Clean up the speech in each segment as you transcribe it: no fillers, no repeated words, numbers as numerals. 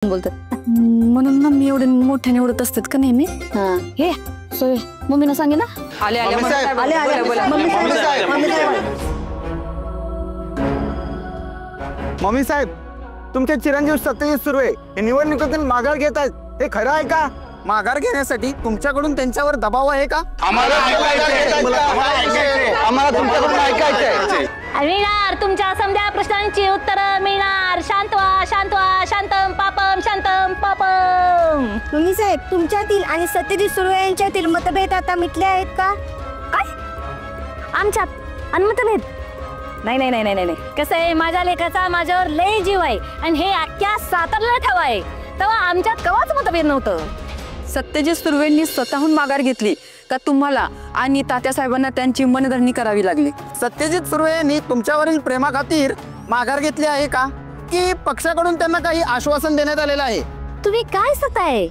बोलतात म्हणून ना मी एवढे मोठ्याने उडत असतात का नेहमी. हे सोय मम्मीला सांगे ना. आले आले आले आले मम्मी साहेब, तुमचे चिरंजीव सत्यजित सुर्वे हे निवडणुकीतून माघार घेत आहेत, हे खरं आहे का? माघार घेण्यासाठी तुमच्याकडून त्यांच्यावर दबाव आहे का? आम्हाला तुमच्याकडून ऐकायचंय. मिळणार तुमच्या समजा प्रश्नांची उत्तरं मिळणार. शांत व्हा, शांत व्हा. शांतम पापम, शांतम पापम. मम्मी साहेब, तुमच्यातील आणि सत्यजित सुर्वे यांच्यातील मतभेद आता मिटले आहेत का? काय आमच्यात आणि मतभेद? नाही नाही नाही नाही नाही. कसं आहे, माझ्या लेखाचा माझ्यावर लय जीव आहे आणि हे अख्ख्या सातारला ठाव आहे. तेव्हा आमच्यात कवाच मतभेद नव्हतं. सत्यजित सुर्वेंनी स्वतःहून माघार घेतली का तुम्हाला आणि तात्यासाहेबांना त्यांची मनधरणी करावी लागली? सत्यजित सुर्वे यांनी तुमच्यावरील प्रेमाखातीर माघार घेतली आहे का, की पक्षाकडून त्यांना काही आश्वासन देण्यात आलेलं आहे? तुम्ही काय सताय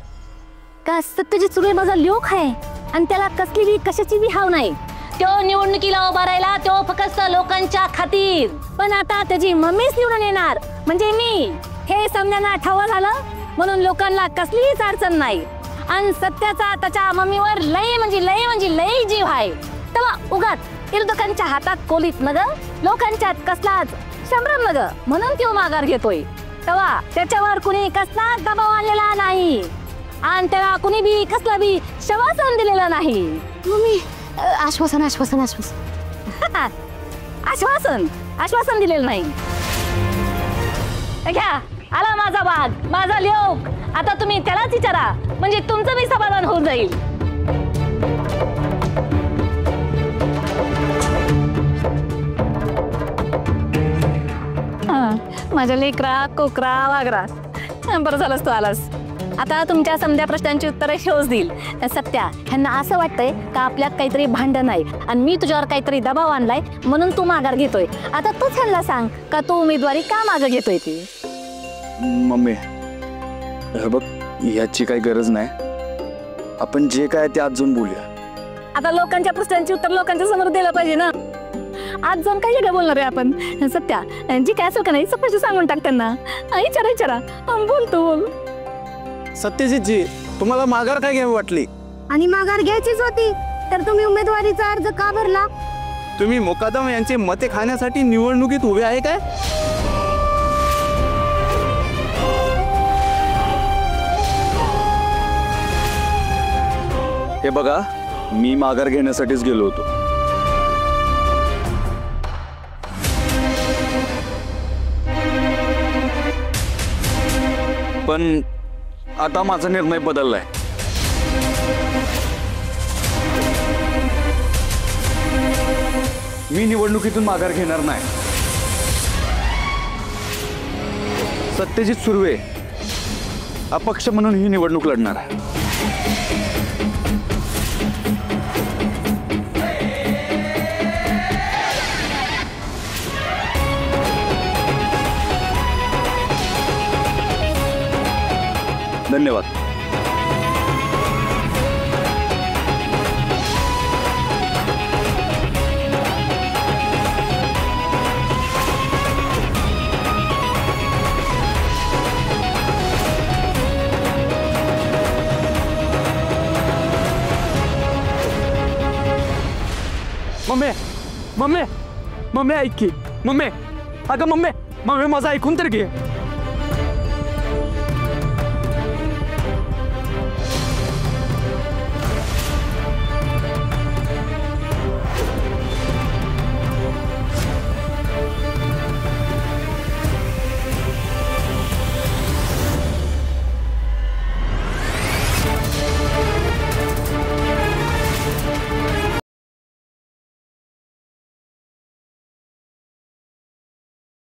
का? सत्यजित सुर्वे माझा लोक आहे आणि त्याला कसली बी कशाची बी हाव नाही. तो निवडणुकीला उभा राहिला तो फक्त लोकांच्या खातीर. पण आता त्याची मम्मीच निवडून येणार म्हणजे मी, हे समजायला ठाव झालं. म्हणून लोकांना कसलीच अडचण नाही आणि सत्याचा त्याच्या मम्मीवर लय म्हणजे लय जीव आहे. तेव्हा उगाच विरोधकांच्या हातात कोलीत नग, लोकांच्यात कसलाच संभ्रम नग, म्हणून तो माघार घेतोय. तेव्हा त्याच्यावर कुणी कसलाच दबाव आणलेला नाही आणि त्याला कुणी बी कसला बी शवासन दिलेलं नाही. मम्मी, आश्वासन आश्वासन आश्वासन आश्वासन आश्वासन दिलेलं नाही. घ्या, आला माझा वाघ, माझा लोक. आता तुम्ही त्यालाच विचारा म्हणजे तुमचं बी समाधान होऊन जाईल. माझ्या लेकरा कोकरा वागरा, बरं झालंस तू आलास. आता तुमच्या समध्या प्रश्नांची उत्तरं शोज देईल. सत्या, ह्यांना असं वाटतंय का आपल्यात काहीतरी भांडण आहे आणि मी तुझ्यावर काहीतरी दबाव आणलाय म्हणून तू माघार घेतोय. आता तूच ह्यांना सांग का तू उमेदवारी का मागं घेतोय ती? मम्मी, हे बघ, याची काही गरज नाही. आपण जे काय ते आज जाऊन बोलूया. आता लोकांच्या प्रश्नांची उत्तर लोकांच्या समोर दिलं पाहिजे ना. आज जाऊन काय काय बोलणार आहे आपण? सत्या, जी काय असेल का नाही स्पष्ट सांगून टाक त्यांना. विचारा बोल तू बोल. सत्यजितजी, तुम्हाला माघार काय घ्यावी वाटली? आणि माघार घ्यायचीच होती तर तुम्ही उमेदवारीचा अर्ज का भरला? तुम्ही मुकादम यांचे मते खाण्यासाठी निवडणुकीत उभे आहे काय? हे बघा, मी माघार घेण्यासाठीच गेलो होतो. पण आता माझा निर्णय बदललाय. मी निवडणुकीतून माघार घेणार नाही. सत्यजित सुर्वे अपक्ष म्हणून ही निवडणूक लढणार आहे. धन्यवाद. मम्मी ऐक की. मम्मी, अगं मम्मी माझं ऐकून तर घे.